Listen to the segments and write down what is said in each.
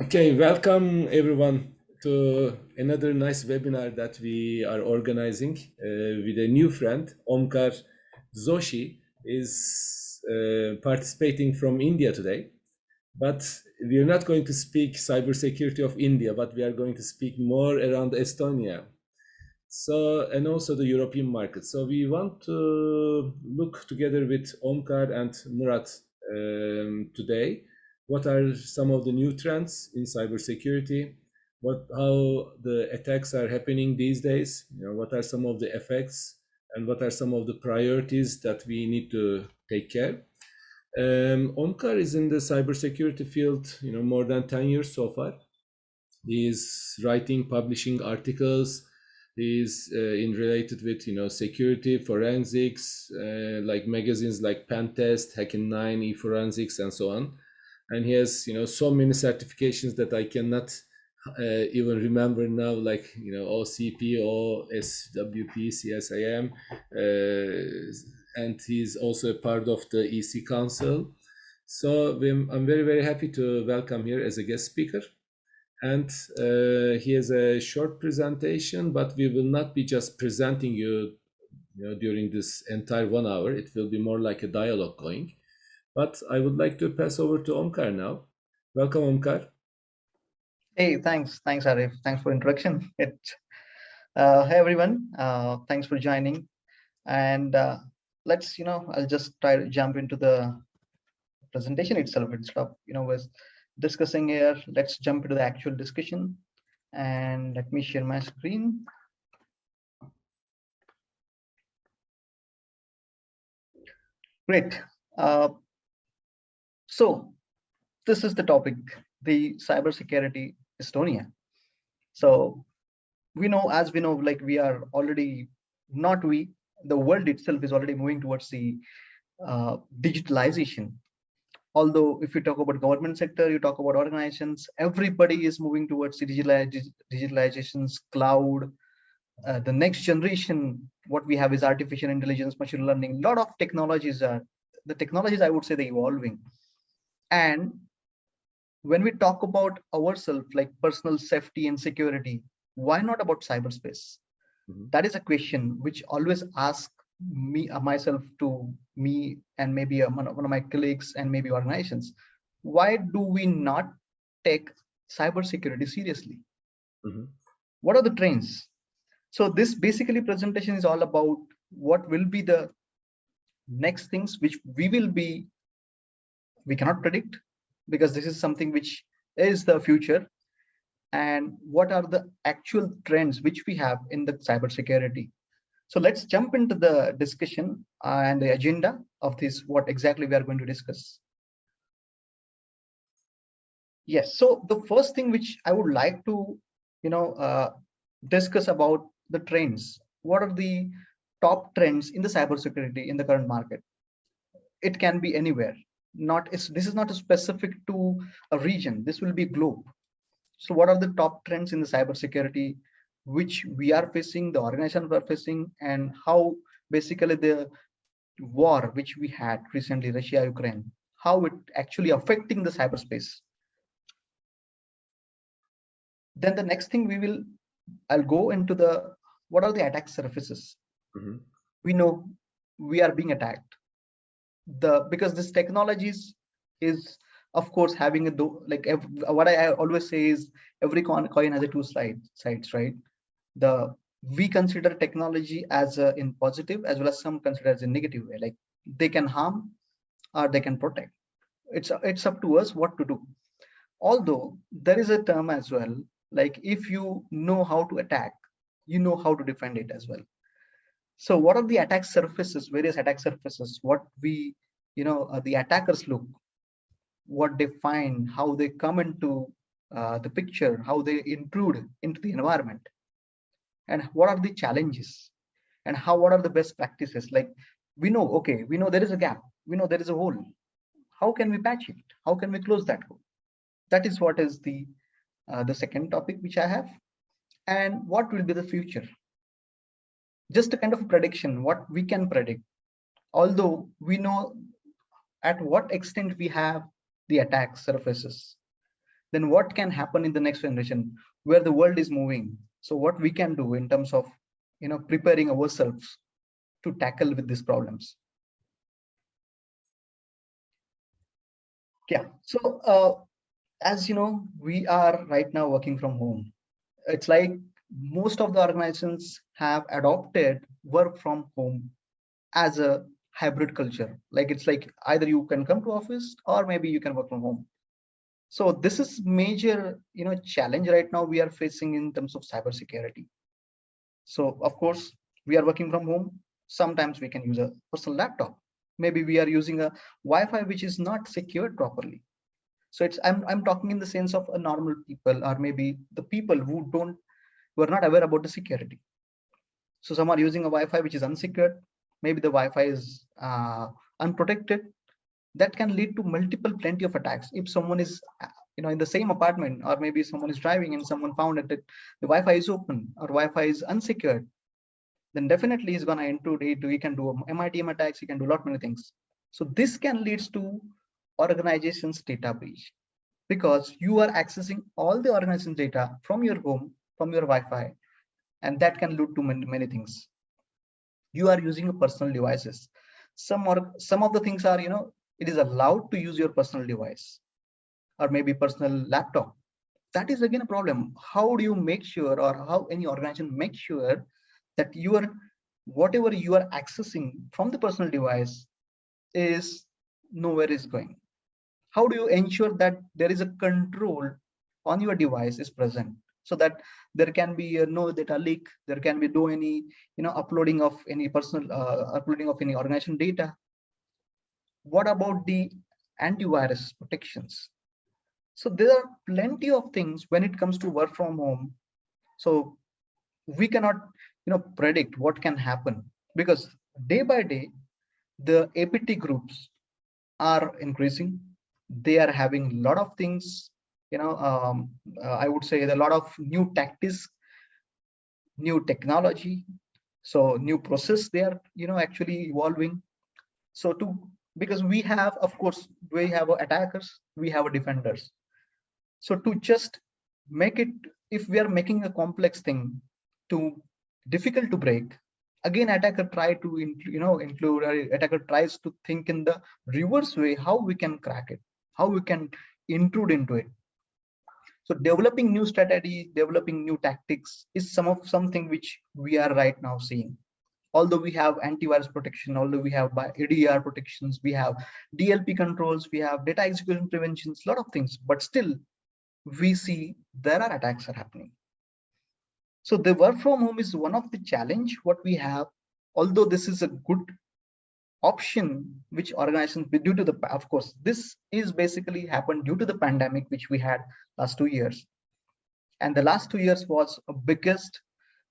Okay, welcome everyone to another nice webinar that we are organizing with a new friend. Omkar Joshi is participating from India today, but we are not going to speak cybersecurity of India, but we are going to speak more around Estonia. So, and also the European market. So we want to look together with Omkar and Murat today. What are some of the new trends in cybersecurity? How the attacks are happening these days? What are some of the effects and what are some of the priorities that we need to take care? Omkar is in the cybersecurity field, more than 10 years so far. He is writing, publishing articles. He's in related with security, forensics, like magazines like Pentest, Hacking 9, eForensics, and so on. And he has so many certifications that I cannot even remember now, like OCP, OSWP, CSIM, and he's also a part of the EC Council. So I'm very very happy to welcome here as a guest speaker. And he has a short presentation, but we will not be just presenting during this entire 1 hour. It will be more like a dialogue going. But I would like to pass over to Omkar now. Welcome, Omkar. Hey, thanks, Arif. Thanks for introduction. Hey everyone, thanks for joining. And let's, I'll just try to jump into the presentation itself. Instead of, was discussing here. Let's jump into the actual discussion. And let me share my screen. Great. So this is the topic, the cybersecurity Estonia. So as we know, like we are already, not we, the world itself is already moving towards the digitalization. Although if you talk about government sector, you talk about organizations, everybody is moving towards the digitalizations, cloud. The next generation, what we have is artificial intelligence, machine learning. A lot of technologies are, the technologies, I would say, they're evolving. And when we talk about ourselves, like personal safety and security, why not about cyberspace? That is a question which always ask me myself to me and maybe one of my colleagues and maybe organizations. Why do we not take cybersecurity seriously? What are the trends? So this basically presentation is all about what will be the next things which we cannot predict, because this is something which is the future, and what are the actual trends which we have in the cybersecurity. So let's jump into the discussion and the agenda of this, what exactly we are going to discuss. Yes, so the first thing which I would like to, discuss about the trends. What are the top trends in the cybersecurity in the current market? It can be anywhere. This is not specific to a region. This will be globe. So what are the top trends in the cybersecurity which we are facing, the organizations are facing, and how basically the war which we had recently, Russia, Ukraine, how it actually affecting the cyberspace. Then the next thing I'll go into what are the attack surfaces. We know we are being attacked. Because this technologies is of course having what I always say is every coin has a two sides, right? We consider technology as in positive as well as some consider as a negative way, like they can harm or they can protect. It's up to us what to do. Although there is a term as well, like if you know how to attack, you know how to defend it as well. So what are the attack surfaces, various attack surfaces, what we, the attackers look, what they find, how they come into the picture, how they intrude into the environment, and what are the challenges, and what are the best practices. Like we know there is a gap, we know there is a hole. How can we patch it? How can we close that hole? That is what is the second topic which I have. And what will be the future? Just a kind of prediction, what we can predict. Although we know at what extent we have the attack surfaces, then what can happen in the next generation, where the world is moving. So what we can do in terms of preparing ourselves to tackle with these problems. Yeah. So as you know, we are right now working from home. It's like most of the organizations have adopted work from home as a hybrid culture. Like it's like either you can come to office or maybe you can work from home. So this is major challenge right now we are facing in terms of cybersecurity. So of course we are working from home. Sometimes we can use a personal laptop. Maybe we are using a Wi-Fi which is not secured properly. So it's I'm talking in the sense of a normal people, or maybe the people who are not aware about the security. So some are using a Wi-Fi which is unsecured. Maybe the Wi-Fi is unprotected. That can lead to plenty of attacks. If someone is in the same apartment, or maybe someone is driving and someone found that the Wi-Fi is open or Wi-Fi is unsecured, then definitely he's gonna intrude. He can do MITM attacks. He can do a lot many things. So this can lead to organization's data breach, because you are accessing all the organization data from your home, from your Wi-Fi, and that can lead to many things. You are using your personal devices. Some of the things are, it is allowed to use your personal device or maybe personal laptop. That is again a problem. How do you make sure, or how any organization make sure that whatever you are accessing from the personal device is nowhere is going? How do you ensure that there is a control on your device is present, so that there can be no data leak, there can be no any uploading of any personal uploading of any organization data? What about the antivirus protections? So there are plenty of things when it comes to work from home. So we cannot predict what can happen, because day by day the APT groups are increasing. They are having a lot of things, I would say a lot of new tactics, new technology, so new process they are actually evolving. So because we have, of course, we have attackers, we have defenders. So to just make it, if we are making a complex thing to difficult to break, again attacker try to include, or attacker tries to think in the reverse way, how we can crack it, how we can intrude into it. So developing new strategy, developing new tactics is something which we are right now seeing. Although we have antivirus protection, although we have by ADR protections, we have DLP controls, we have data execution preventions, a lot of things, but still we see there are attacks are happening. So the work from home is one of the challenge what we have, although this is a good option which organizations, due to the, of course, this is basically happened due to the pandemic which we had last 2 years. And the last 2 years was a biggest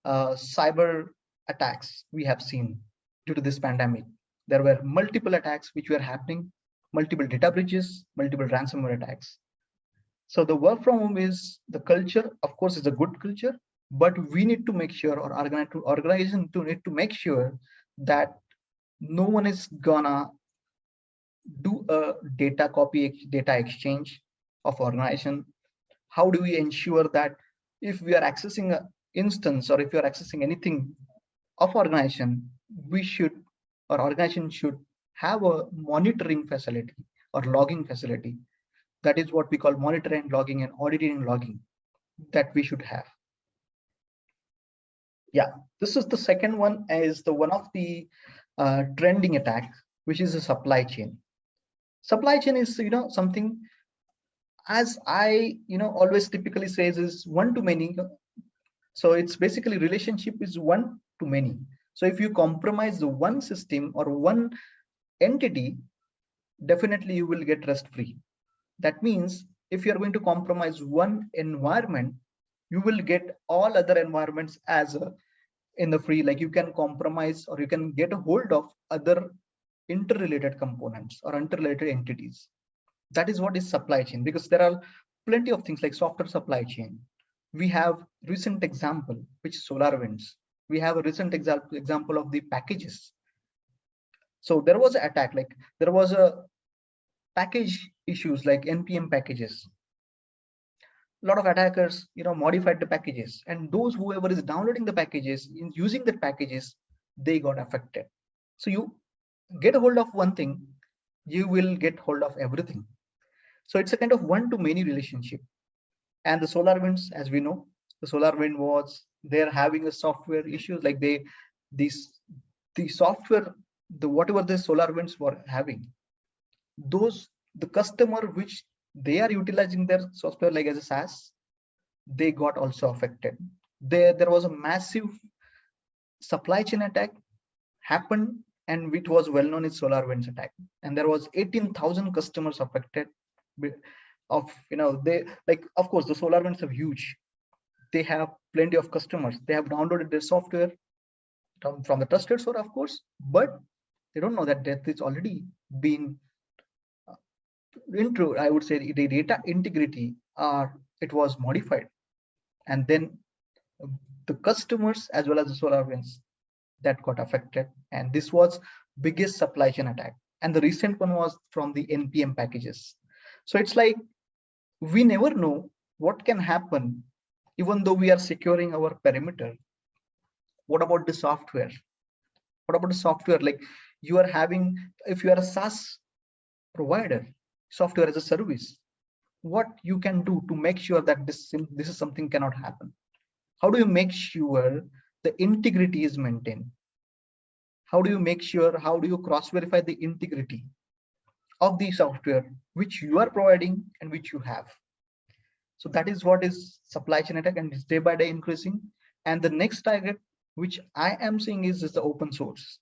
cyber attacks we have seen due to this pandemic. There were multiple attacks which were happening, multiple data breaches, multiple ransomware attacks. So the work from home is the culture, of course, is a good culture, but we need to make sure, or organization to need to make sure that no one is gonna do a data exchange of organization. How do we ensure that if we are accessing an instance, or if you are accessing anything of organization, we should, or organization should have a monitoring facility or logging facility. That is what we call monitoring, logging, and auditing and logging that we should have. Yeah, this is the second one, is the one of the trending attack, which is a supply chain. Supply chain is something, as I always typically says, is one to many. So it's basically relationship is one to many. So if you compromise the one system or one entity, definitely you will get rest free. That means if you're going to compromise one environment, you will get all other environments as in the free. Like you can compromise, or you can get a hold of other interrelated components or interrelated entities. That is what is supply chain, because there are plenty of things like software supply chain. We have recent example, which is SolarWinds. We have a recent example of the packages. So there was an attack, like there was a package issues like NPM packages. lot of attackers, modified the packages, and those whoever is downloading the packages in using the packages, they got affected. So you get a hold of one thing, you will get hold of everything. So it's a kind of one to many relationship. And the SolarWinds, as we know, the SolarWind was, they're having a software issues, like these the software, the whatever the SolarWinds were having, those the customer which they are utilizing their software like as a SaaS, they got also affected. There was a massive supply chain attack happened, and it was well known as SolarWinds attack. And there was 18,000 customers affected. Of they, like, of course the SolarWinds are huge. They have plenty of customers. They have downloaded their software from the trusted source, of course, but they don't know that that is already been intro. I would say the data integrity, it was modified, and then the customers as well as the SolarWinds that got affected. And this was biggest supply chain attack. And the recent one was from the NPM packages. So it's like we never know what can happen, even though we are securing our perimeter. What about the software? What about the software? Like you are having, if you are a SaaS provider, software as a service, what you can do to make sure that this is something cannot happen? How do you make sure the integrity is maintained? How do you make sure, how do you cross verify the integrity of the software which you are providing and which you have? So that is what is supply chain attack, and it's day by day increasing. And the next target which I am seeing is the open source.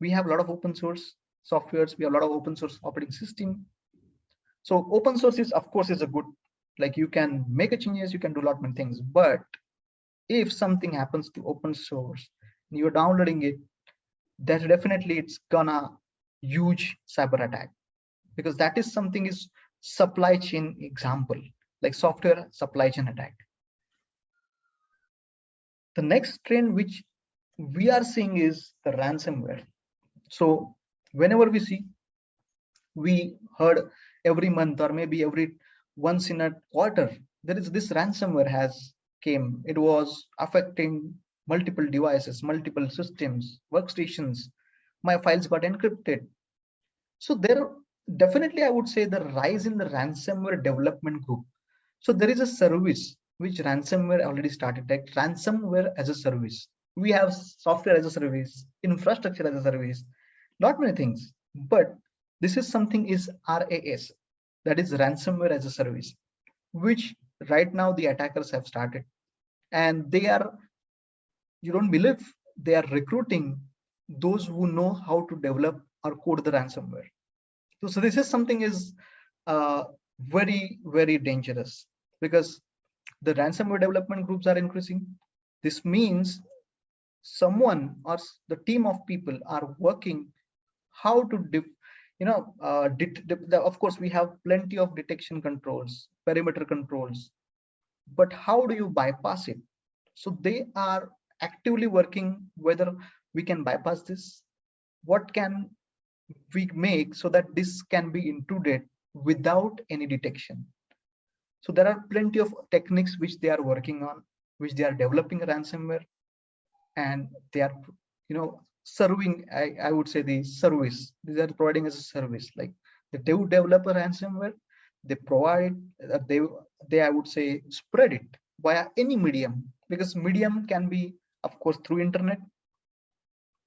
We have a lot of open source softwares, we have a lot of open source operating system. So open source is, of course, is a good, like you can make a changes, you can do a lot many things. But if something happens to open source, you're downloading it, that definitely it's gonna huge cyber attack, because that is something is supply chain example, like software supply chain attack. The next trend which we are seeing is the ransomware. So whenever we see, we heard every month or maybe every once in a quarter, there is this ransomware has came. It was affecting multiple devices, multiple systems, workstations. My files got encrypted. So there definitely I would say the rise in the ransomware development group. So there is a service which ransomware already started, like ransomware as a service. We have software as a service, infrastructure as a service, not many things. But this is something is RAS, that is ransomware as a service, which right now the attackers have started. And they are, you don't believe, they are recruiting those who know how to develop or code the ransomware. So this is something is very, very dangerous, because the ransomware development groups are increasing. This means someone or the team of people are working how to of course we have plenty of detection controls, perimeter controls, but how do you bypass it? So they are actively working whether we can bypass this, what can we make so that this can be intruded without any detection. So there are plenty of techniques which they are working on, which they are developing ransomware, and they are serving, I would say, the service. These are providing as a service. Like they do develop a ransomware, they provide, they I would say spread it via any medium, because medium can be of course through internet,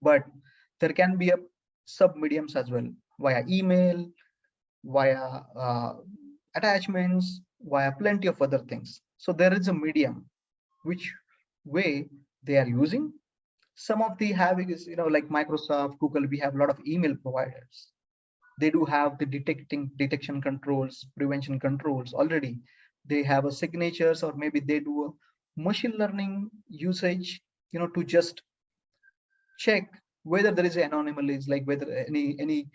but there can be a sub mediums as well, via email, via attachments, via plenty of other things. So there is a medium which way they are using. Some of the having is, like Microsoft, Google, we have a lot of email providers. They do have the detection controls, prevention controls already. They have a signatures, or maybe they do a machine learning usage, to just check whether there is an anomalies, like whether any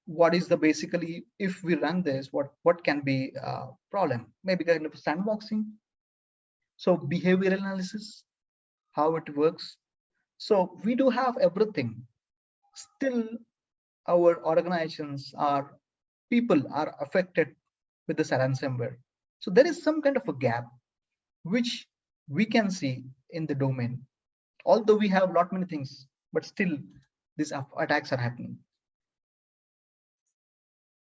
what is the basically, if we run this, what can be problem, maybe kind of sandboxing. So behavioral analysis, how it works. So we do have everything. Still our organizations, our people are affected with this ransomware. So there is some kind of a gap which we can see in the domain. Although we have lot many things, but still these attacks are happening.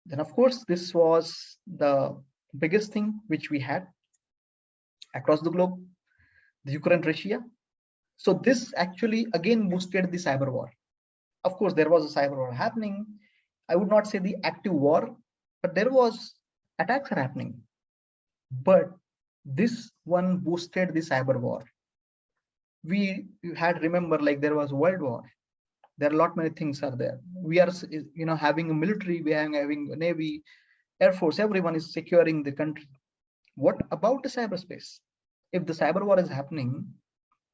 Then of course, this was the biggest thing which we had across the globe, the Ukraine, Russia. So this actually again boosted the cyber war. Of course, there was a cyber war happening. I would not say the active war, but there was attacks are happening. But this one boosted the cyber war. We had remember like there was World War. There are a lot many things are there. We are having a military, we are having a navy, air force. Everyone is securing the country. What about the cyberspace? If the cyber war is happening,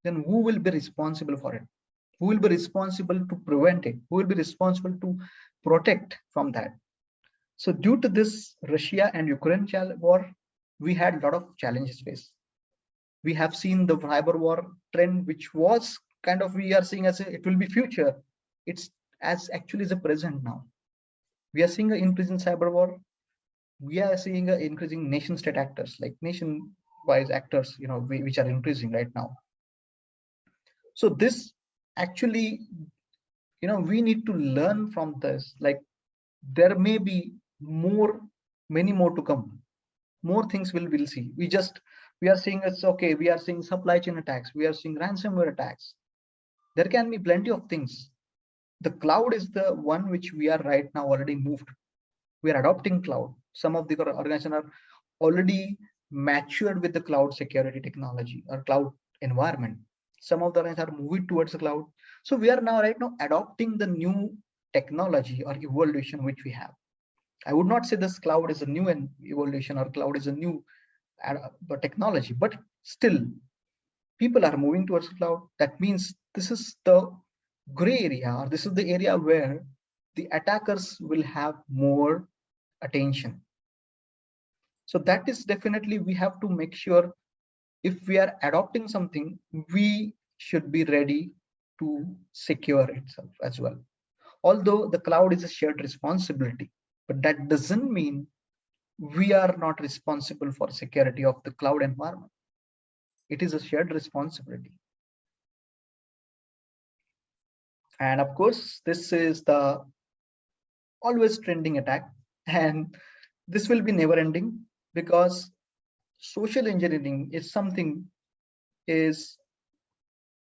then who will be responsible for it? Who will be responsible to prevent it? Who will be responsible to protect from that? So due to this Russia and Ukraine war, we had a lot of challenges faced. We have seen the cyber war trend, which was kind of, we are seeing as it will be future. It's as actually the present now. We are seeing an increase in cyber war. We are seeing an increasing nation state actors, like nation wise actors, which are increasing right now. So this actually, we need to learn from this. Like there may be many more to come. More things we'll see. We are seeing it's okay. We are seeing supply chain attacks. We are seeing ransomware attacks. There can be plenty of things. The cloud is the one which we are right now already moved. We are adopting cloud. Some of the organizations are already matured with the cloud security technology or cloud environment. Some of the organizations are moving towards the cloud. So we are now right now adopting the new technology or evolution which we have. I would not say this cloud is a new evolution or cloud is a new technology, but still people are moving towards the cloud. That means this is the gray area, or this is the area where the attackers will have more attention. So that is definitely, we have to make sure if we are adopting something, we should be ready to secure itself as well. Although the cloud is a shared responsibility, but that doesn't mean we are not responsible for security of the cloud environment. It is a shared responsibility. And of course, this is the always trending attack, and this will be never ending, because social engineering is something is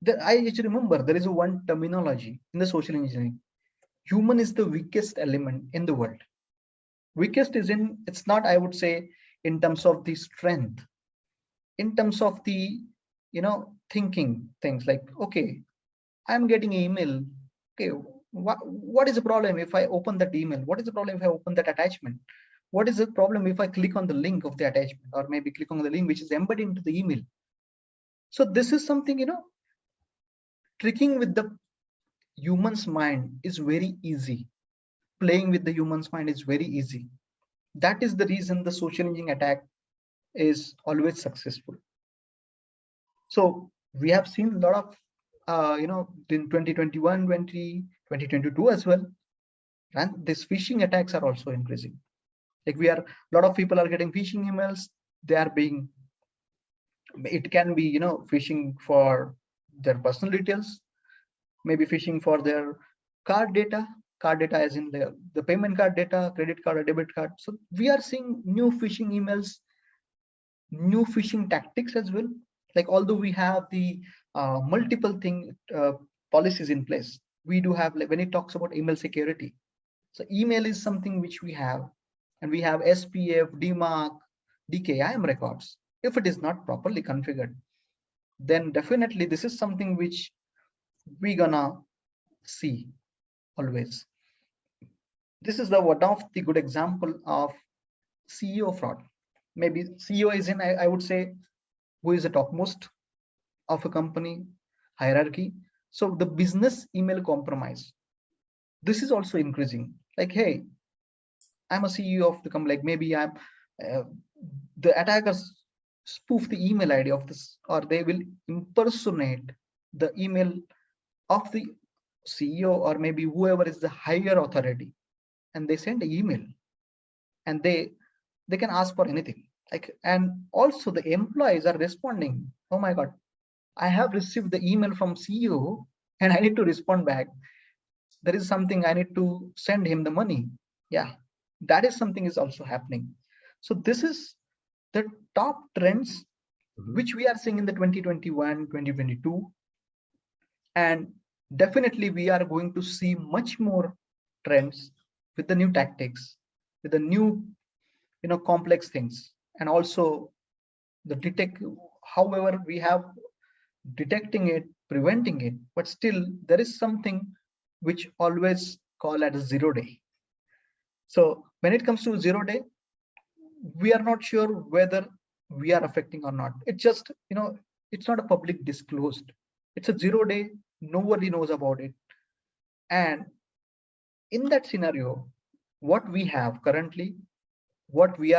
that I just remember there is a one terminology in the social engineering. Human is the weakest element in the world. Weakest is in, it's not, I would say, in terms of the strength, in terms of the thinking things like, okay, I'm getting email. Okay, what is the problem if I open that email? What is the problem if I open that attachment? What is the problem if I click on the link of the attachment, or maybe click on the link which is embedded into the email? So this is something, tricking with the human's mind is very easy. Playing with the human's mind is very easy. That is the reason the social engineering attack is always successful. So we have seen a lot of in 2021, 2022 as well, and these phishing attacks are also increasing. Like a lot of people are getting phishing emails. They are being, it can be phishing for their personal details, maybe phishing for their card data as in the payment card data, credit card or debit card. So we are seeing new phishing emails, new phishing tactics as well. Like although we have the multiple policies in place, we do have, like when it talks about email security. So email is something which we have, and we have SPF, DMARC, DKIM records. If it is not properly configured, then definitely this is something which we gonna see always. This is the one of the good example of CEO fraud. Maybe CEO is in, I would say, who is the topmost of a company hierarchy. So the business email compromise, this is also increasing. Like, hey, I'm a CEO of the company. Like maybe I'm the attackers spoof the email ID of this, or they will impersonate the email of the CEO, or maybe whoever is the higher authority, and they send an email, and they can ask for anything. Like, and also the employees are responding. Oh my God, I have received the email from CEO and I need to respond back. There is something I need to send him the money. Yeah, that is something is also happening. So this is the top trends which we are seeing in the 2021, 2022. And definitely we are going to see much more trends with the new tactics, with the new, complex things, and also the detect. However, we have detecting it, preventing it, but still there is something which always call at a 0 day. So when it comes to 0 day, we are not sure whether we are affecting or not. It's just, it's not a public disclosed. It's a 0 day, nobody knows about it. And in that scenario, what we have currently, what we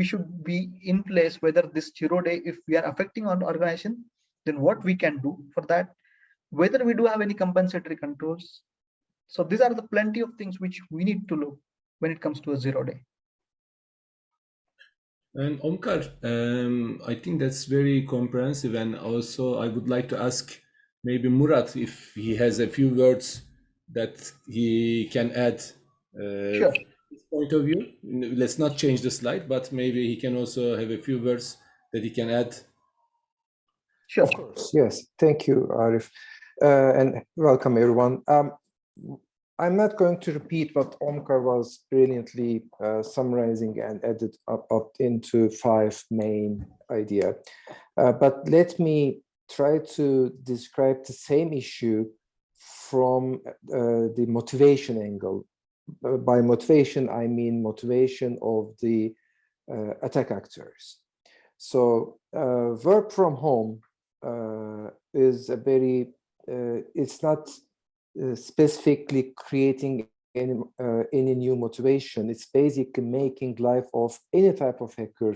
should be in place, whether this 0 day, if we are affecting our organization, then what we can do for that, whether we do have any compensatory controls. So these are the plenty of things which we need to look when it comes to a 0 day. And Omkar, I think that's very comprehensive. And also, I would like to ask maybe Murat if he has a few words that he can add Sure. from his point of view. Let's not change the slide, but maybe he can also have a few words that he can add. Sure. Of course, yes. Thank you, Arif. And welcome, everyone. I'm not going to repeat what Omkar was brilliantly summarizing and added up into 5 main ideas. But let me try to describe the same issue from the motivation angle. By motivation, I mean motivation of the attack actors. So work from home is a very, it's not specifically creating any new motivation. It's basically making life of any type of hacker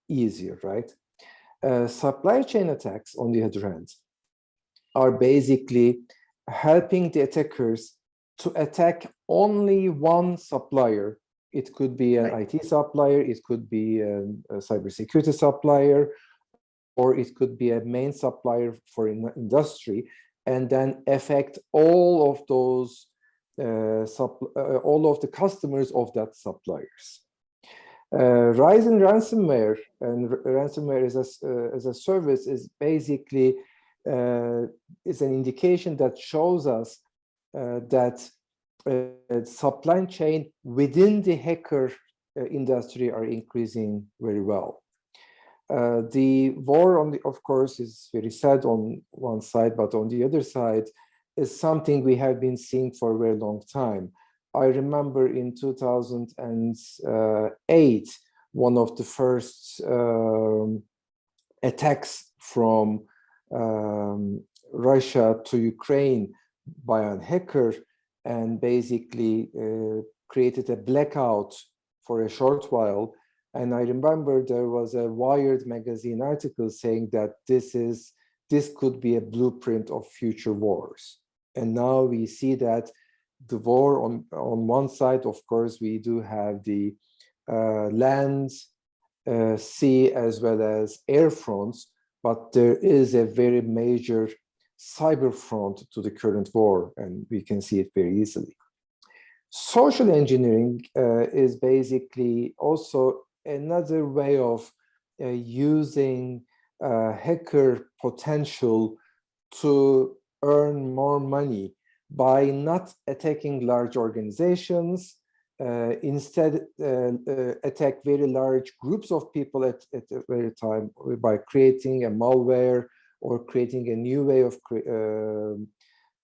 easier, right? Supply chain attacks, on the other hand, are basically helping the attackers to attack only one supplier. It could be an IT supplier, it could be a cybersecurity supplier, or it could be a main supplier for an industry, and then affect all of those, all of the customers of that suppliers. Rise in ransomware, and ransomware as a service is basically is an indication that shows us that supply chain within the hacker industry are increasing very well. The war on the, of course, is very sad on one side, but on the other side is something we have been seeing for a very long time. I remember in 2008, one of the first attacks from Russia to Ukraine by a hacker, and basically created a blackout for a short while. And I remember there was a Wired magazine article saying that this could be a blueprint of future wars. And now we see that the war on one side, of course, we do have the land, sea, as well as air fronts, but there is a very major cyber front to the current war, and we can see it very easily. Social engineering is basically also another way of using hacker potential to earn more money by not attacking large organizations, instead attack very large groups of people at a very time by creating a malware or creating a new way of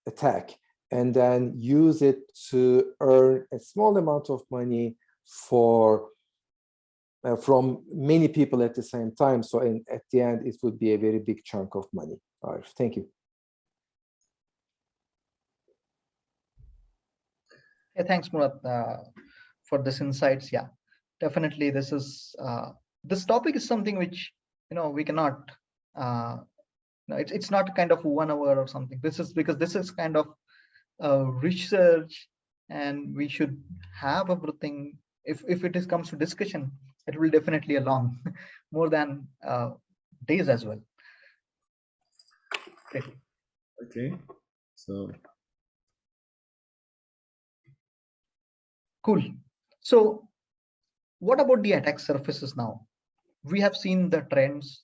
attack, and then use it to earn a small amount of money for from many people at the same time. So at the end, it would be a very big chunk of money. Arif, thank you. Yeah, thanks, Murat, for this insights. Yeah, definitely. This topic is something which we cannot. It's not kind of 1 hour or something. This is because this is kind of research, and we should have everything. If it comes to discussion, It will definitely a long, more than days as well. Great. Okay, so Cool. So what about the attack surfaces now? We have seen the trends.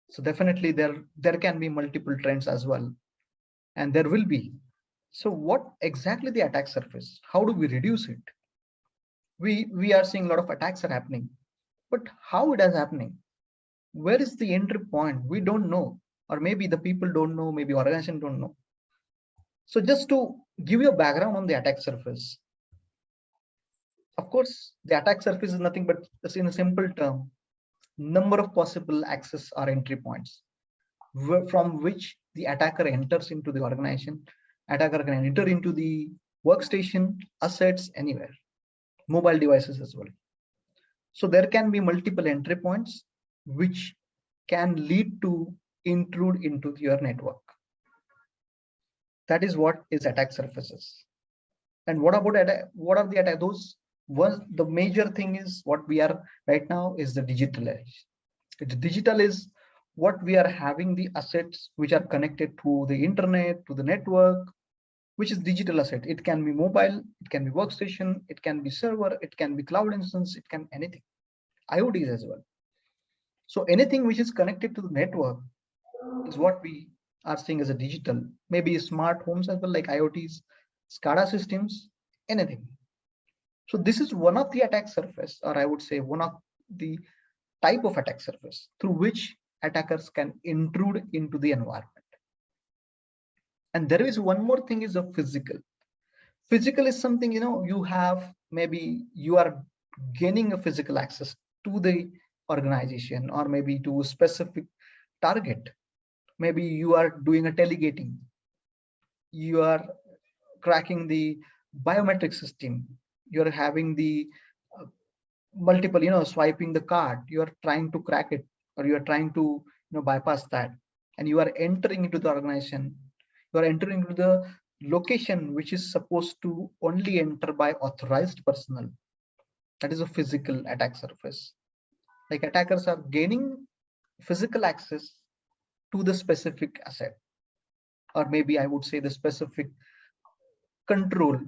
So definitely there can be multiple trends as well, and there will be. So what exactly the attack surface? How do we reduce it? We are seeing a lot of attacks are happening, but how it is happening? Where is the entry point? We don't know, or maybe the people don't know, maybe organization don't know. So just to give you a background on the attack surface, of course, the attack surface is nothing but, just in a simple term, number of possible access or entry points from which the attacker enters into the organization. Attacker can enter into the workstation, assets, anywhere, mobile devices as well. So there can be multiple entry points which can lead to intrude into your network. That is what is attack surfaces. And what about what are the attack? Those was the major thing is what we are right now is the digitalization. It's digital is what we are having the assets which are connected to the internet, to the network, which is digital asset. It can be mobile, it can be workstation, it can be server, it can be cloud instance, it can anything. IoTs as well. So anything which is connected to the network is what we are seeing as a digital, maybe smart homes as well, like IoTs, SCADA systems, anything. So this is one of the attack surface, or I would say one of the type of attack surface through which attackers can intrude into the environment. And there is one more thing is a physical. Physical is something, you have, maybe you are gaining a physical access to the organization or maybe to a specific target. Maybe you are doing a telegating, you are cracking the biometric system, you're having the multiple, swiping the card, you are trying to crack it, or you are trying to bypass that, and you are entering into the organization, you are entering into the location which is supposed to only enter by authorized personnel. That is a physical attack surface. Like attackers are gaining physical access to the specific asset, or maybe I would say the specific control,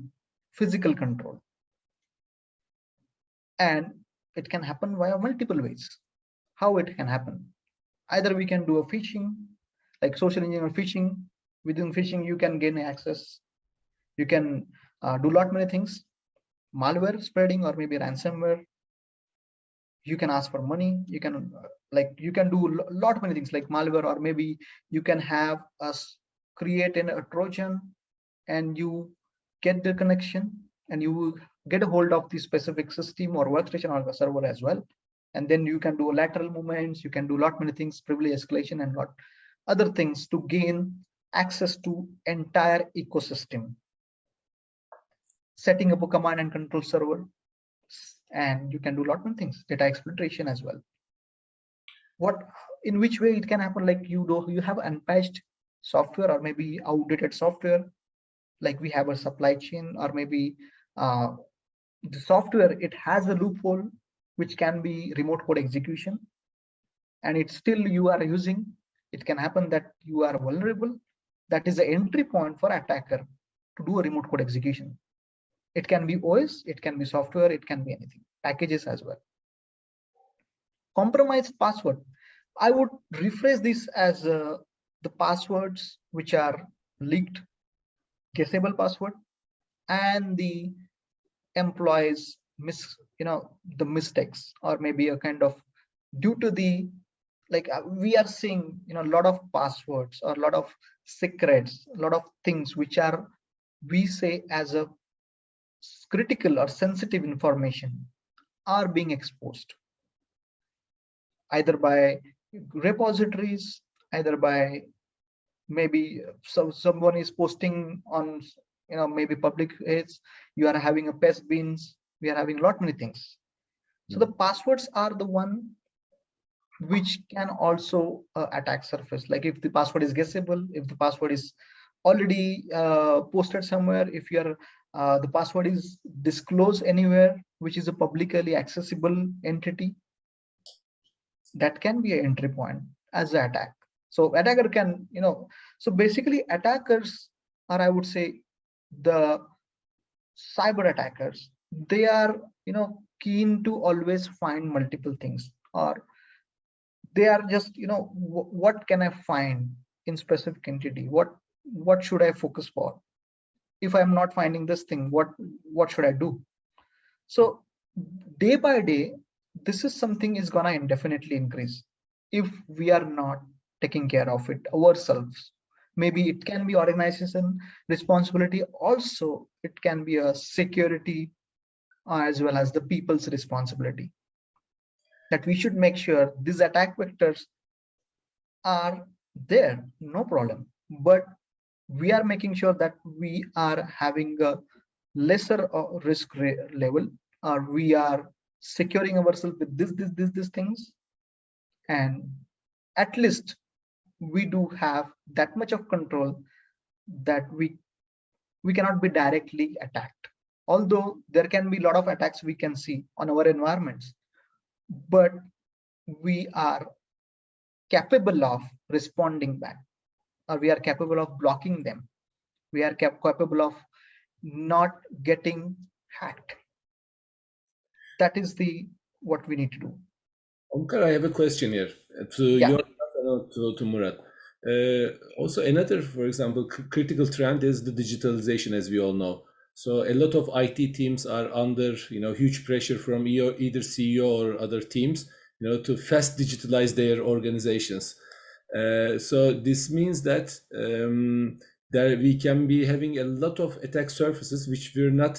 physical control. And it can happen via multiple ways. How it can happen? Either we can do a phishing, like social engineering phishing. Within phishing, you can gain access. You can do a lot many things. Malware spreading, or maybe ransomware. You can ask for money. You can you can do a lot many things like malware, or maybe you can have us create a Trojan, and you get the connection, and you get a hold of the specific system or workstation or the server as well. And then you can do lateral movements, you can do a lot many things, privilege escalation and lot other things to gain access to entire ecosystem. Setting up a command and control server, and you can do a lot many things, data exfiltration as well. What, in which way it can happen? Like you have unpatched software, or maybe outdated software, like we have a supply chain, or maybe the software, it has a loophole which can be remote code execution, and it's still you are using. It can happen that you are vulnerable. That is the entry point for attacker to do a remote code execution. It can be OS, it can be software, it can be anything, packages as well. Compromised password, I would rephrase this as the passwords which are leaked, guessable password, and the employees the mistakes, or maybe a kind of due to the we are seeing a lot of passwords or a lot of secrets, a lot of things which are, we say, as a critical or sensitive information are being exposed, either by repositories, either by maybe someone is posting on maybe public aids, you are having a pest bins, we are having a lot many things. So the passwords are the one which can also attack surface. Like if the password is guessable, if the password is already posted somewhere, if your the password is disclosed anywhere, which is a publicly accessible entity, that can be an entry point as an attack. So attacker can, so basically attackers, or I would say the cyber attackers, they are, keen to always find multiple things, or they are just, what can I find in specific entity? What should I focus for? If I'm not finding this thing, what should I do? So day by day, this is something is gonna indefinitely increase if we are not taking care of it ourselves. Maybe it can be organization responsibility, also it can be a security as well as the people's responsibility, that we should make sure these attack vectors are there, no problem, but we are making sure that we are having a lesser risk level, or we are securing ourselves with this things, and at least we do have that much of control that we cannot be directly attacked. Although there can be a lot of attacks we can see on our environments, but we are capable of responding back, or we are capable of blocking them. We are capable of not getting hacked. That is the what we need to do. Omkar, I have a question here to Yeah. to Murat. Also, another, for example, critical trend is the digitalization, as we all know. So a lot of IT teams are under, huge pressure from either CEO or other teams, to fast digitalize their organizations. So this means that that we can be having a lot of attack surfaces which we're not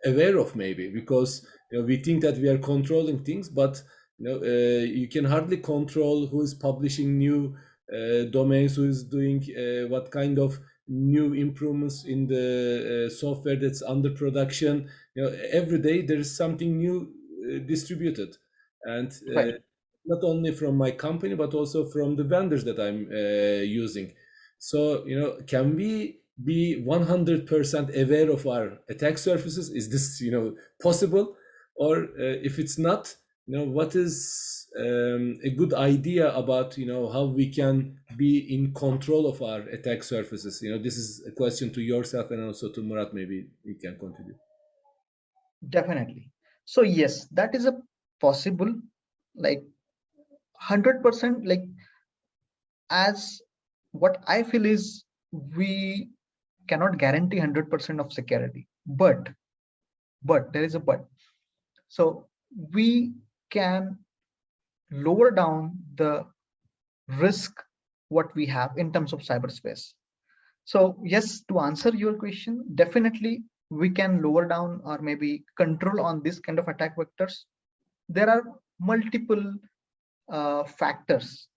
aware of, maybe because we think that we are controlling things, but you can hardly control who is publishing new domains, who is doing what kind of new improvements in the software that's under production. Every day there is something new distributed, and Right. not only from my company but also from the vendors that I'm using. So can we be 100% aware of our attack surfaces? Is this possible? Or if it's not, what is a good idea about how we can be in control of our attack surfaces? This is a question to yourself and also to Murat. Maybe you can contribute. Definitely. So yes, that is a possible, like 100%. Like, as what I feel is, we cannot guarantee 100% of security, but there is a but. So we can lower down the risk what we have in terms of cyberspace. So yes, to answer your question, definitely we can lower down or maybe control on this kind of attack vectors. There are multiple factors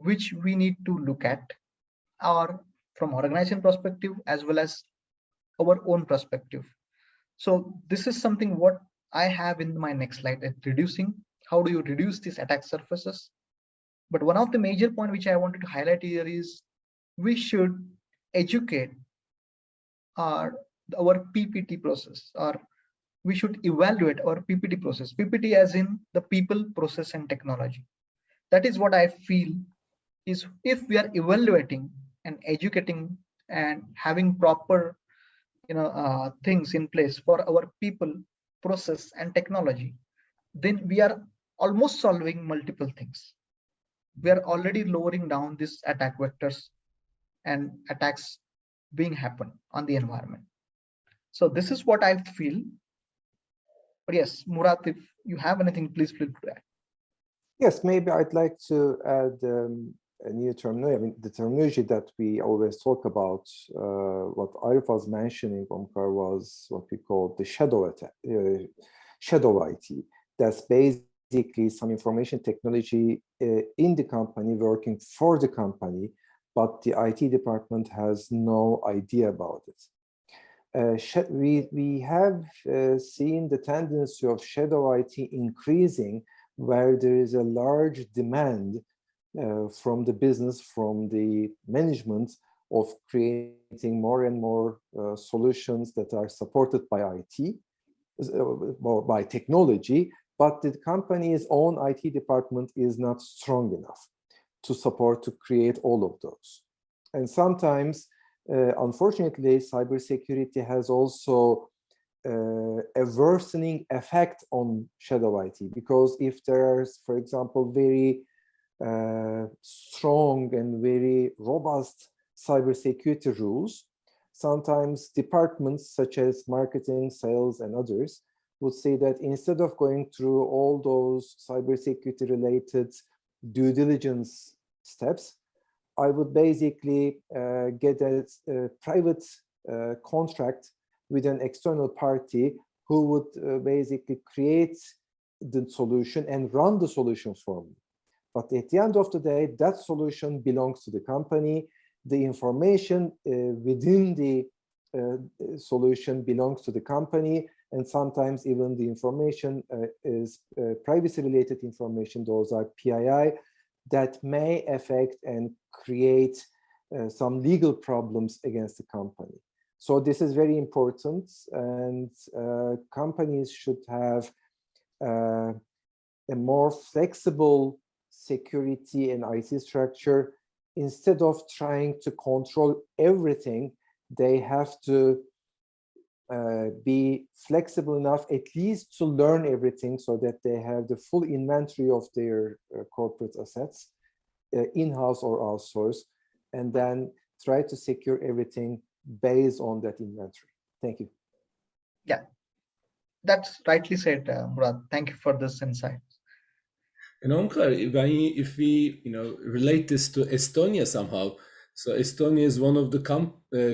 which we need to look at, or from organization perspective as well as our own perspective. So this is something what I have in my next slide, at reducing. How do you reduce these attack surfaces? But one of the major point which I wanted to highlight here is, we should educate our PPT process, or we should evaluate our PPT process. PPT as in the people, process, and technology. That is what I feel is, if we are evaluating and educating and having proper things in place for our people, process, and technology, then we are almost solving multiple things. We are already lowering down these attack vectors and attacks being happen on the environment. So this is what I feel. But yes, Murat, if you have anything, please feel free to add. Yes, maybe I'd like to add a new terminology. I mean, the terminology that we always talk about, what Arif was mentioning, Omkar, was what we call the shadow attack, shadow IT. That's basically some information technology in the company, working for the company, but the IT department has no idea about it. We have seen the tendency of shadow IT increasing, where there is a large demand from the business, from the management, of creating more and more solutions that are supported by IT, or by technology, but the company's own IT department is not strong enough to support, to create all of those. And sometimes, unfortunately, cybersecurity has also a worsening effect on shadow IT, because if there's, for example, very strong and very robust cybersecurity rules, sometimes departments such as marketing, sales, and others would say that instead of going through all those cybersecurity related due diligence steps, I would basically get a private contract with an external party who would basically create the solution and run the solution for me. But at the end of the day, that solution belongs to the company. The information within the solution belongs to the company, and sometimes even the information is privacy-related information. Those are PII that may affect and create some legal problems against the company. So this is very important, and companies should have a more flexible security and IT structure. Instead of trying to control everything, they have to be flexible enough at least to learn everything, so that they have the full inventory of their corporate assets, in-house or outsourced, and then try to secure everything based on that inventory. Thank you. Yeah, that's rightly said, Murat. Thank you for this insight. And Omkar, if we relate this to Estonia somehow, so Estonia is one of the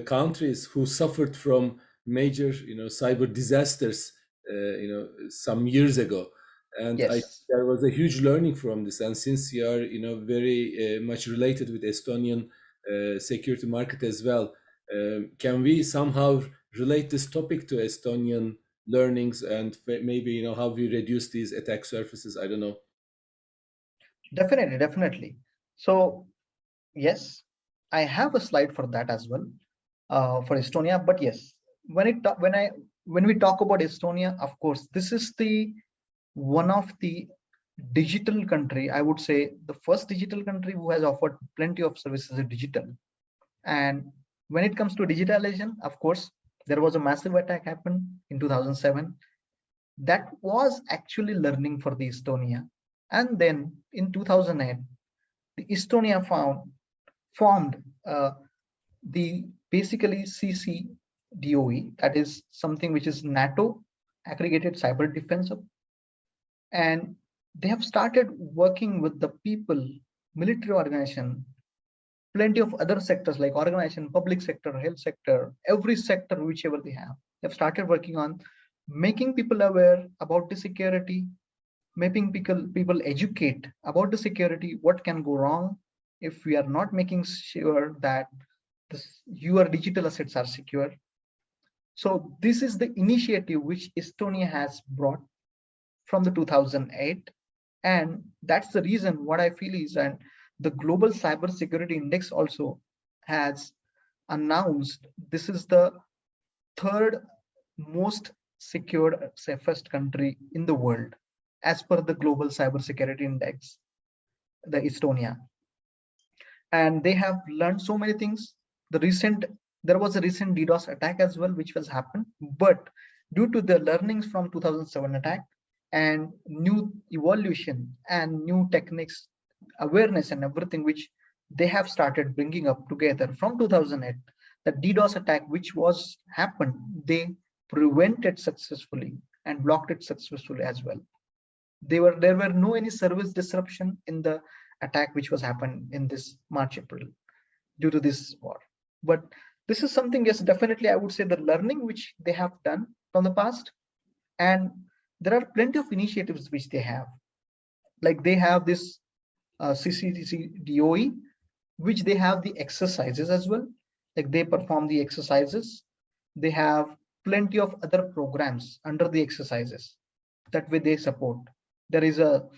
countries who suffered from major cyber disasters some years ago, and Yes. there was a huge learning from this. And since you are very much related with Estonian security market as well, can we somehow relate this topic to Estonian learnings, and maybe how we reduce these attack surfaces? I don't know. Definitely. So yes, I have a slide for that as well, for Estonia. But yes, when we talk about Estonia, of course, this is the one of the digital country, I would say the first digital country who has offered plenty of services in digital. And when it comes to digitalization, of course, there was a massive attack happened in 2007. That was actually learning for the Estonia. And then in 2008, the Estonia formed the basically CCDOE, that is something which is NATO Aggregated Cyber Defense. And they have started working with the people, military organization, plenty of other sectors like organization, public sector, health sector, every sector, whichever they have started working on making people aware about the security, making people educate about the security, what can go wrong if we are not making sure that your digital assets are secure. So this is the initiative which Estonia has brought from the 2008, and that's the reason what I feel is, and the Global Cybersecurity Index also has announced this is the third most secured, safest country in the world as per the Global Cybersecurity Index, the Estonia. And they have learned so many things. There was a recent DDoS attack as well, which was happened, but due to the learnings from 2007 attack and new evolution and new techniques, awareness and everything which they have started bringing up together from 2008, the DDoS attack which was happened, they prevented successfully and blocked it successfully as well. There were no any service disruption in the attack which was happened in this March, April due to this war. But this is something, yes, definitely I would say the learning which they have done from the past, and there are plenty of initiatives which they have, like they have this CCDOE, which they have the exercises as well, like they perform the exercises. They have plenty of other programs under the exercises, that way they support. There is a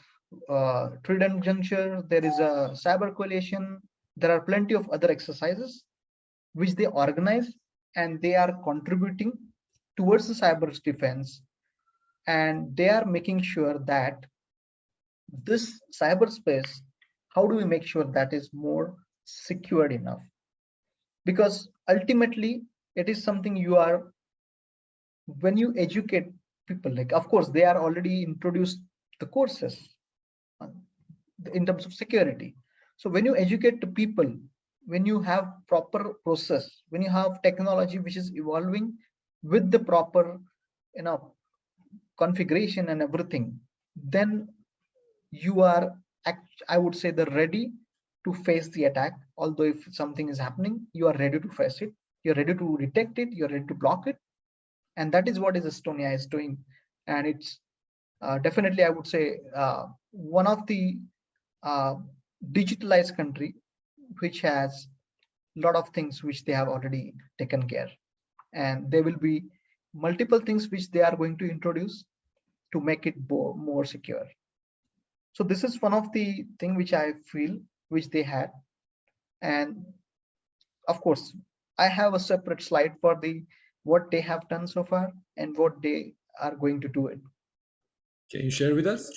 Trident Juncture, there is a Cyber Coalition, there are plenty of other exercises which they organize, and they are contributing towards the cyber defense, and they are making sure that this cyberspace, how do we make sure that is more secured enough? Because ultimately it is something you are, when you educate people, like of course they are already introduced the courses in terms of security. So when you educate the people, when you have proper process, when you have technology which is evolving with the proper, configuration and everything, then you are, I would say, the ready to face the attack. Although if something is happening, you are ready to face it, you're ready to detect it, you're ready to block it. And that is what Estonia is doing. And it's definitely, I would say, one of the digitalized country which has a lot of things which they have already taken care, and there will be multiple things which they are going to introduce to make it more secure. So this is one of the thing which I feel which they had. And of course I have a separate slide for the what they have done so far and what they are going to do it. Can you share with us?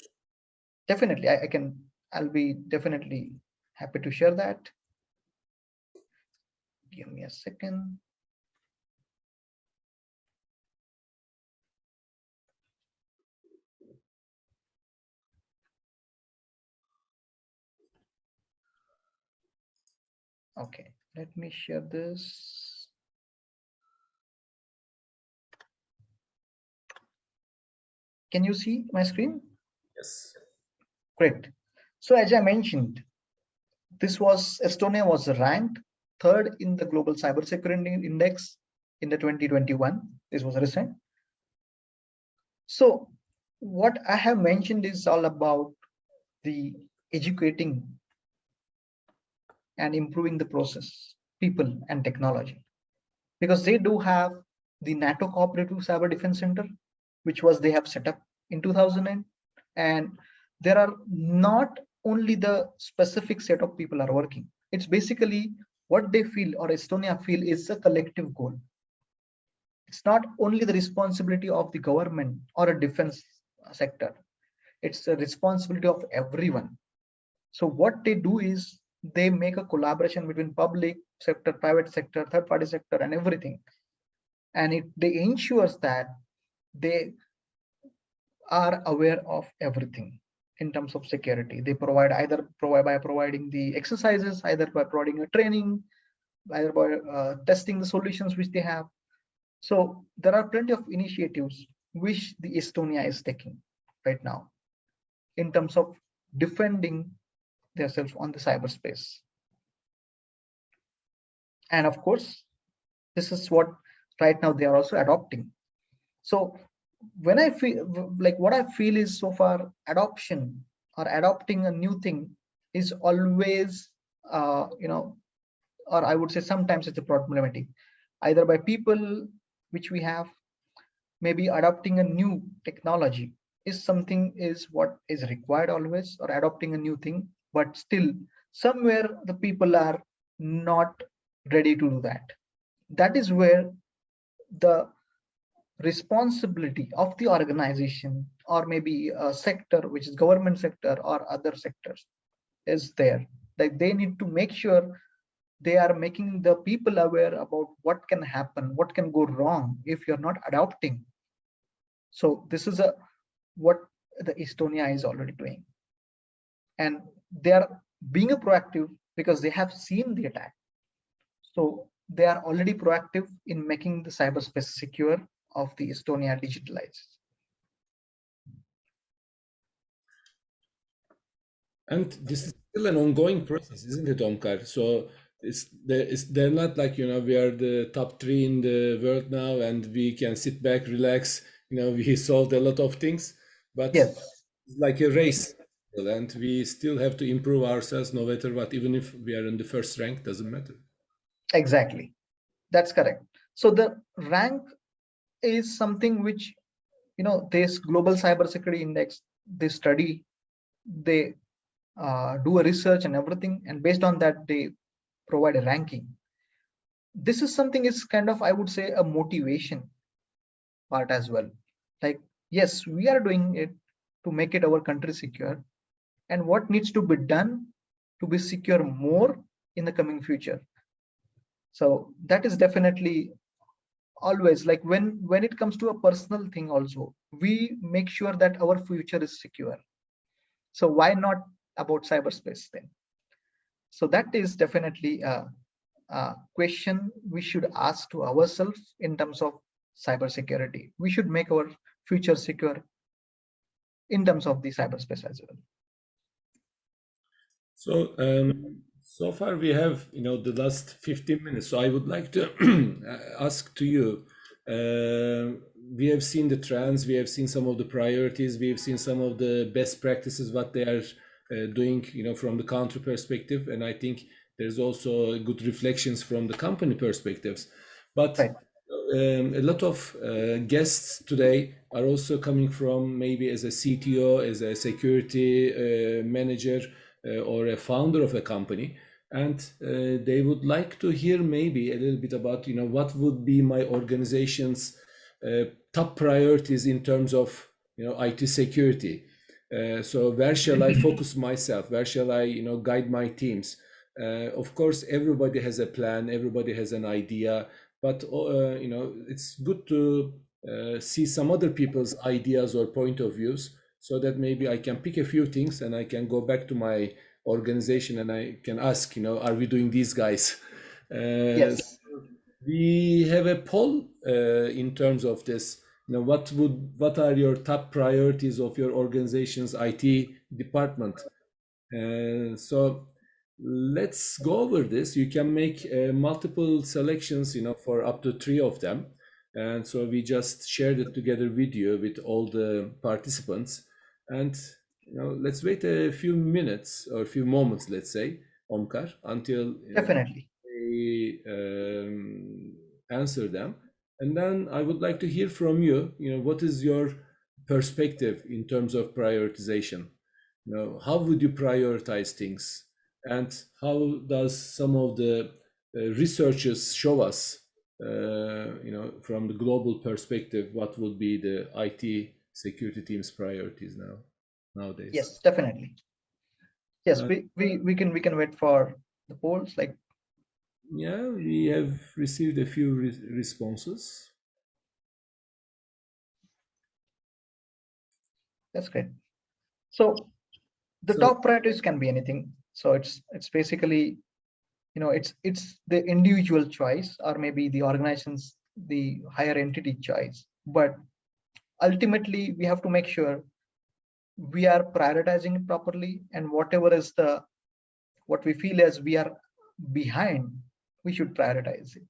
Definitely, I can. I'll be definitely happy to share that. Give me a second. Okay, let me share this. Can you see my screen? Yes. Great. So as I mentioned, Estonia was ranked third in the global cybersecurity index in the 2021. This was recent. So what I have mentioned is all about the educating and improving the process, people and technology, because they do have the NATO Cooperative Cyber Defense Center, which was they have set up in 2009. And there are not only the specific set of people are working. It's basically what they feel, or Estonia feel, is a collective goal. It's not only the responsibility of the government or a defense sector. It's a responsibility of everyone. So what they do is they make a collaboration between public sector, private sector, third party sector, and everything. And they ensures that they are aware of everything in terms of security. They provide by providing the exercises, either by providing a training, either by testing the solutions which they have. So there are plenty of initiatives which the Estonia is taking right now in terms of defending themselves on the cyberspace. And of course, this is what right now they are also adopting. So when I feel like, what I feel is, so far adoption or adopting a new thing is always, or I would say sometimes it's a problematic, either by people which we have. Maybe adopting a new technology is something is what is required always, or adopting a new thing, but still somewhere the people are not ready to do that. That is where the responsibility of the organization, or maybe a sector which is government sector or other sectors, is there. Like they need to make sure they are making the people aware about what can happen, what can go wrong if you're not adopting. So this is what the Estonia is already doing, and they are being a proactive because they have seen the attack. So they are already proactive in making the cyberspace secure of the Estonia digitalized. And this is still an ongoing process, isn't it, Omkar? So they're not like, we are the top three in the world now and we can sit back, relax, we solved a lot of things, but Yes, it's like a race, and we still have to improve ourselves no matter what. Even if we are in the first rank, doesn't matter. exactly. That's correct. So the rank is something which, this global cybersecurity index, they study, they do a research and everything, and based on that they provide a ranking. this is something is kind of, I would say, a motivation part as well. Like, yes, we are doing it to make it our country secure, and what needs to be done to be secure more in the coming future. So that is definitely always, like, when it comes to a personal thing also, we make sure that our future is secure. So why not about cyberspace then? So that is definitely a question we should ask to ourselves in terms of cybersecurity. We should make our future secure in terms of the cyberspace as well. So so far we have the last 15 minutes. So I would like to ask to you. We have seen the trends. We have seen some of the priorities. We have seen some of the best practices, what they are doing, from the country perspective. And I think there's also good reflections from the company perspectives. But Right. A lot of guests today are also coming from maybe as a CTO, as a security manager, or a founder of a company, and they would like to hear maybe a little bit about what would be my organization's top priorities in terms of IT security. So where shall I focus myself? Where shall I guide my teams? Of course, everybody has a plan, everybody has an idea, but it's good to see some other people's ideas or point of views, so that maybe I can pick a few things and I can go back to my organization and I can ask, are we doing these guys? Yes. We have a poll in terms of this. What are your top priorities of your organization's IT department? So let's go over this. You can make multiple selections, for up to 3 of them. And so we just shared it together with you, with all the participants. And let's wait a few minutes or a few moments, let's say, Omkar, until Definitely. they answer them. And then I would like to hear from you, what is your perspective in terms of prioritization? How would you prioritize things? And how does some of the researchers show us, from the global perspective, what would be the IT security team's priorities nowadays? Yes, definitely. Yes, Uh, we can wait for the polls. Like, yeah, we have received a few responses. that's great. So the So, top priorities can be anything. So it's basically, it's the individual choice, or maybe the organization's, the higher entity choice. But ultimately, we have to make sure we are prioritizing it properly, and whatever is what we feel as we are behind, we should prioritize it.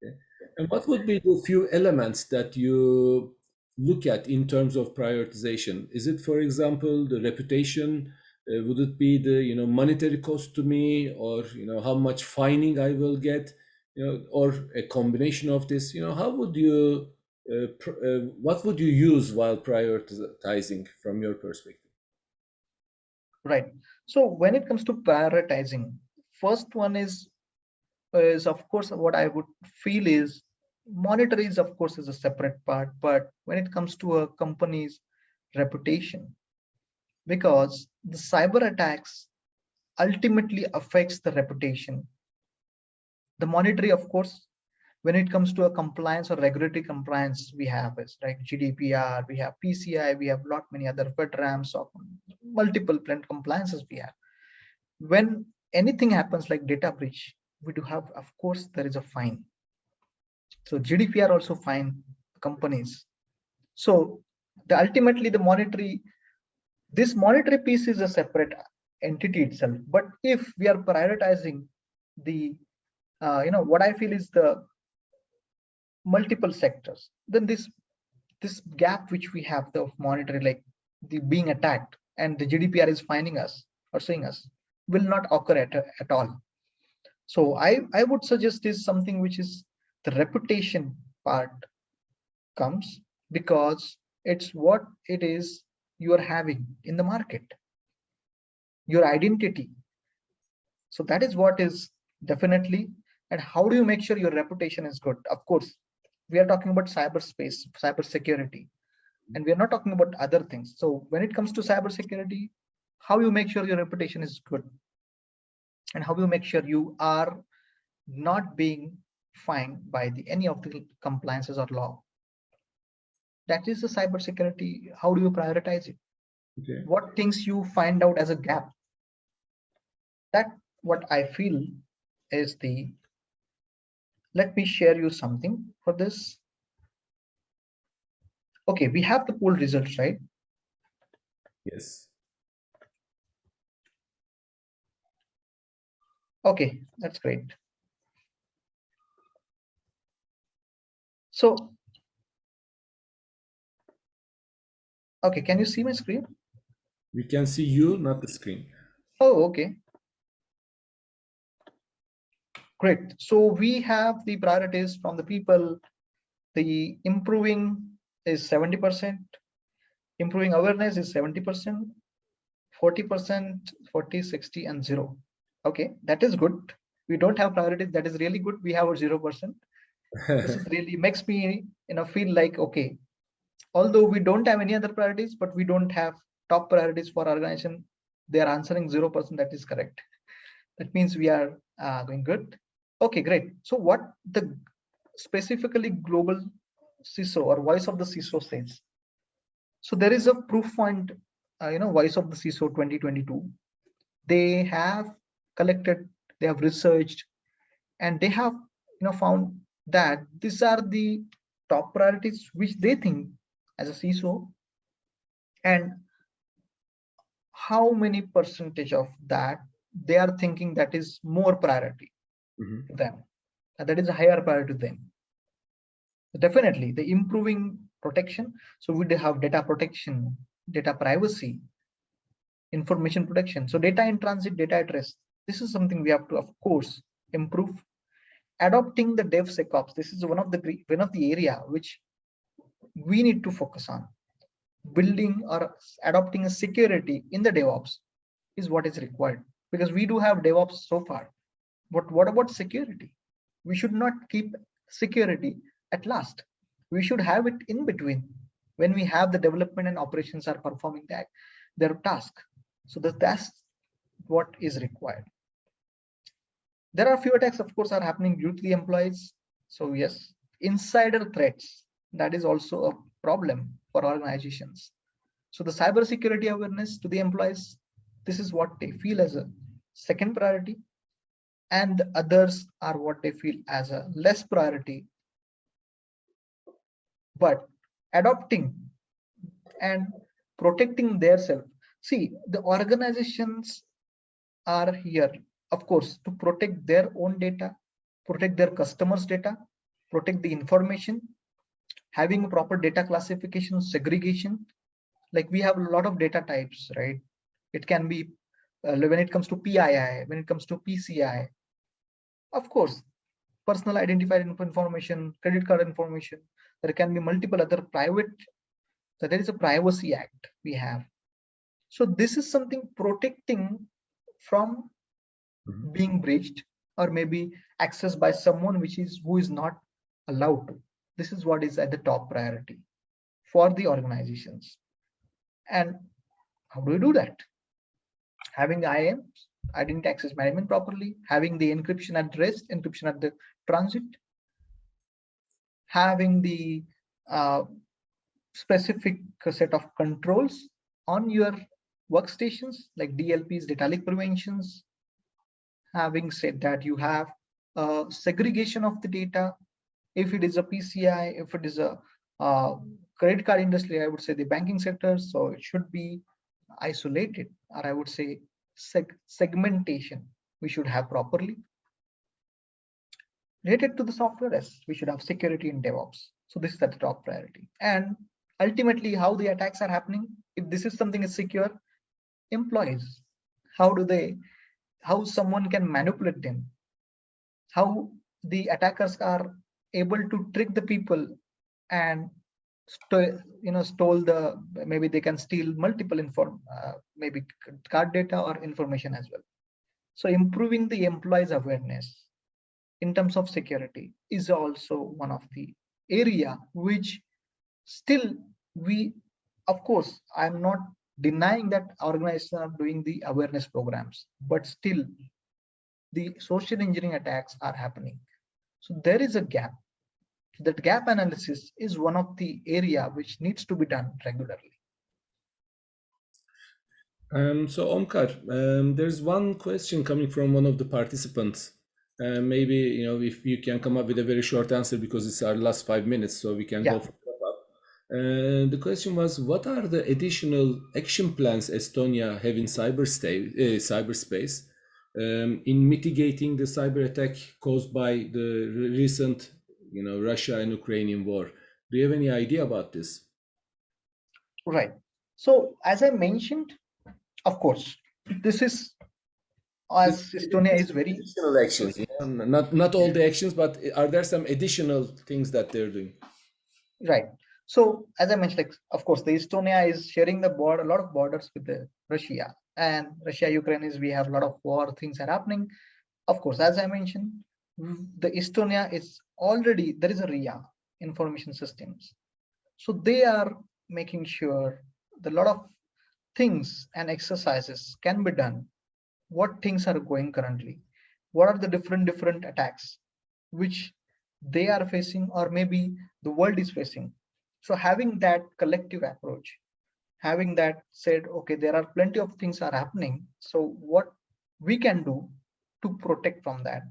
okay. And what would be the few elements that you look at in terms of prioritization? Is it, for example, the reputation? Would it be the monetary cost to me, or how much fining I will get, or a combination of this? How would you what would you use while prioritizing from your perspective? Right. So when it comes to prioritizing, first one is of course, what I would feel is monetary is, of course, is a separate part. But when it comes to a company's reputation, because the cyber attacks ultimately affects the reputation. The monetary, of course, when it comes to a compliance or regulatory compliance, we have is like GDPR, we have PCI, we have lot many other FedRAMs of multiple plant compliances we have. When anything happens like data breach, we do have, of course, there is a fine. So GDPR also fine companies. So ultimately the monetary, this monetary piece is a separate entity itself. But if we are prioritizing the, what I feel is the multiple sectors, then this gap which we have the monetary, like the being attacked and the GDPR is finding us or seeing us, will not occur at all. So I would suggest is something which is the reputation part comes, because it's what it is you are having in the market, your identity. So that is what is definitely And how do you make sure your reputation is good? Of course, we are talking about cyberspace, cybersecurity, and we are not talking about other things. So when it comes to cybersecurity, how you make sure your reputation is good, and how you make sure you are not being fined by any of the compliances or law. That is the cybersecurity. How do you prioritize it? Okay. What things you find out as a gap? That what I feel is the. Let me share you something for this. Okay, we have the poll results, right? Yes. Okay, that's great. So, okay, can you see my screen? We can see you, not the screen. Oh, okay. Great. So we have the priorities from the people. The improving is 70%, improving awareness is 70%, 40%, 40, 60, and 0. Okay, that is good. We don't have priorities. That is really good. We have a 0%. This is really makes me feel like, okay, although we don't have any other priorities, but we don't have top priorities for our organization, they are answering 0%. That is correct. That means we are doing good. Okay, great. So what the specifically global CISO or voice of the CISO says. So there is a proof point, voice of the CISO 2022. They have collected, they have researched, and they have found that these are the top priorities which they think as a CISO, and how many percentage of that they are thinking that is more priority to them, and that is a higher priority to them. Definitely the improving protection. So we have data protection, data privacy, information protection. So data in transit, data at rest. This is something we have to, of course, improve. Adopting the DevSecOps. This is one of the area which we need to focus on. Building or adopting a security in the DevOps is what is required, because we do have DevOps so far. But what about security? We should not keep security at last. We should have it in between when we have the development and operations are performing their task. So that's what is required. There are few attacks, of course, are happening due to the employees. So yes, insider threats, that is also a problem for organizations. So the cybersecurity awareness to the employees, this is what they feel as a second priority, and the others are what they feel as a less priority. But adopting and protecting their self. See, the organizations are here, of course, to protect their own data, protect their customers' data, protect the information, having proper data classification, segregation. Like we have a lot of data types, right? It can be when it comes to PII, when it comes to PCI, of course, personal identified information, credit card information. There can be multiple other private. So there is a privacy act we have. So this is something protecting from being breached or maybe accessed by someone who is not allowed to. This is what is at the top priority for the organizations. And how do we do that? Having the IAMs, identity access management properly, having the encryption at rest, encryption at the transit, having the specific set of controls on your workstations like DLPs, data leak preventions. Having said that, you have segregation of the data. If it is a PCI, if it is a credit card industry, I would say the banking sector, so it should be isolated, or I would say segmentation we should have properly. Related to the software, yes, we should have security in DevOps. So this is at the top priority. And ultimately, how the attacks are happening, if this is something is secure, employees, how someone can manipulate them, how the attackers are able to trick the people and stole maybe they can steal multiple maybe card data or information as well. So improving the employees awareness, in terms of security is also one of the area which still we, of course, I'm not denying that organizations are doing the awareness programs, but still the social engineering attacks are happening. So there is a gap. That gap analysis is one of the area which needs to be done regularly. So Omkar, there's one question coming from one of the participants. Maybe if you can come up with a very short answer because it's our last 5 minutes, so we can go for wrap up. The question was, what are the additional action plans Estonia have in cyberspace in mitigating the cyber attack caused by the recent, Russia and Ukrainian war? Do you have any idea about this? Right. So as I mentioned, of course, this is, as Estonia is very additional actions, not all the actions, but are there some additional things that they're doing? right. So as I mentioned, like, of course, the Estonia is sharing the border, a lot of borders with the Russia, and Russia, Ukraine is, we have a lot of war things are happening. Of course, as I mentioned, the Estonia is already, there is a RIA, information systems. So they are making sure that a lot of things and exercises can be done. What things are going currently? What are the different attacks which they are facing, or maybe the world is facing? So having that collective approach, having that said, okay, there are plenty of things are happening. So what we can do to protect from that?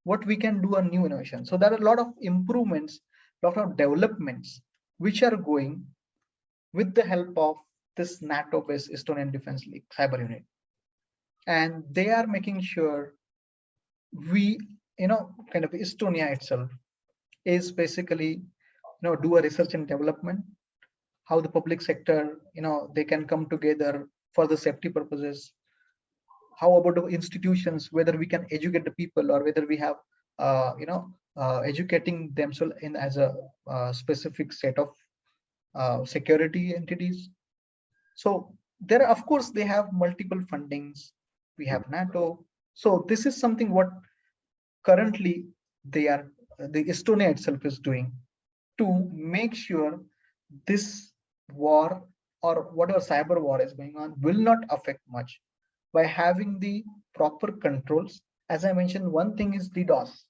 What we can do a new innovation? So there are a lot of improvements, lot of developments which are going with the help of this NATO-based Estonian Defense League cyber unit, and they are making sure we, kind of Estonia itself is basically, do a research and development, how the public sector, they can come together for the safety purposes. How about the institutions, whether we can educate the people, or whether we have, educating themselves in as a specific set of security entities. So there, of course, they have multiple fundings. We have NATO. So this is something what currently they are, the Estonia itself is doing to make sure this war or whatever cyber war is going on will not affect much by having the proper controls. As I mentioned, one thing is DDoS.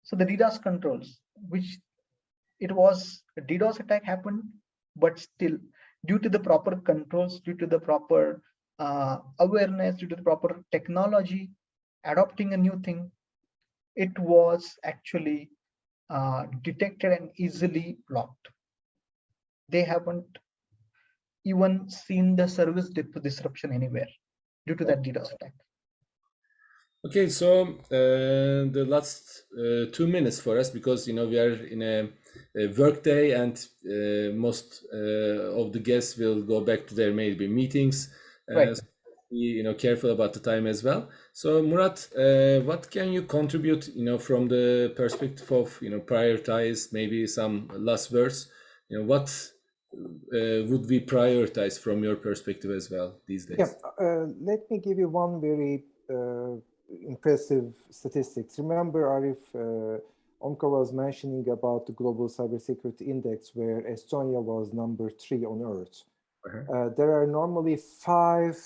So the DDoS controls, which it was a DDoS attack happened, but still due to the proper controls, due to the proper awareness, due to the proper technology, adopting a new thing, it was actually detected and easily blocked. They haven't even seen the service disruption anywhere due to that DDoS attack. Okay, so the last 2 minutes for us, because we are in a work day, and most of the guests will go back to their maybe meetings. Right. So be careful about the time as well. So Murat, what can you contribute from the perspective of prioritize, maybe some last words? What would we prioritize from your perspective as well these days? Yeah, let me give you one very impressive statistics. Remember, Arif, Omkar was mentioning about the Global Cybersecurity Index, where Estonia was number 3 on Earth. There are normally five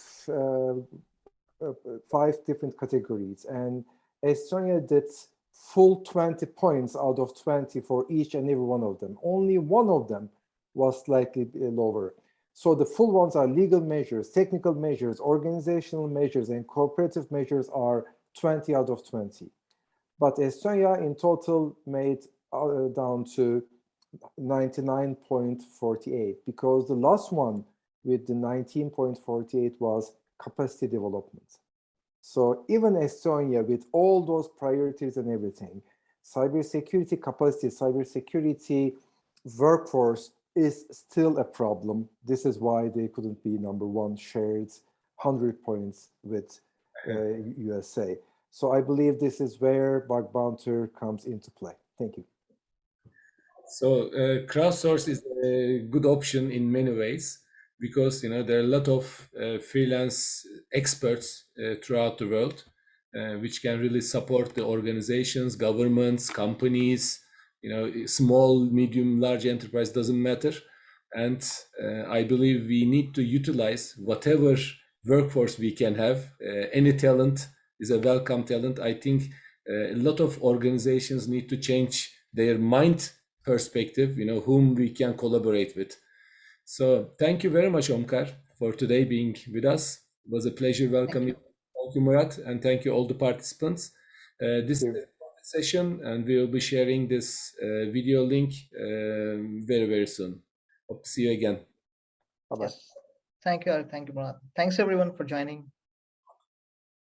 different categories, and Estonia did full 20 points out of 20 for each and every one of them. Only one of them was slightly lower. So the full ones are legal measures, technical measures, organizational measures, and cooperative measures are 20 out of 20. But Estonia in total made down to 99.48, because the last one with the 19.48 was capacity development. So even Estonia, with all those priorities and everything, cybersecurity capacity, cybersecurity workforce is still a problem. This is why they couldn't be number 1, shared 100 points with USA. So I believe this is where BugBounter comes into play. Thank you. So crowdsource is a good option in many ways, because there are a lot of freelance experts throughout the world, which can really support the organizations, governments, companies, small, medium, large enterprise, doesn't matter. And I believe we need to utilize whatever workforce we can have. Any talent is a welcome talent. I think a lot of organizations need to change their mind perspective, whom we can collaborate with. So thank you very much, Omkar, for today being with us. It was a pleasure welcoming you. Thank you, Murat, and thank you all the participants. This is the session, and we will be sharing this video link very, very soon. Hope to see you again. Bye-bye. Yes. Thank you. Thank you, Murat. Thanks everyone for joining.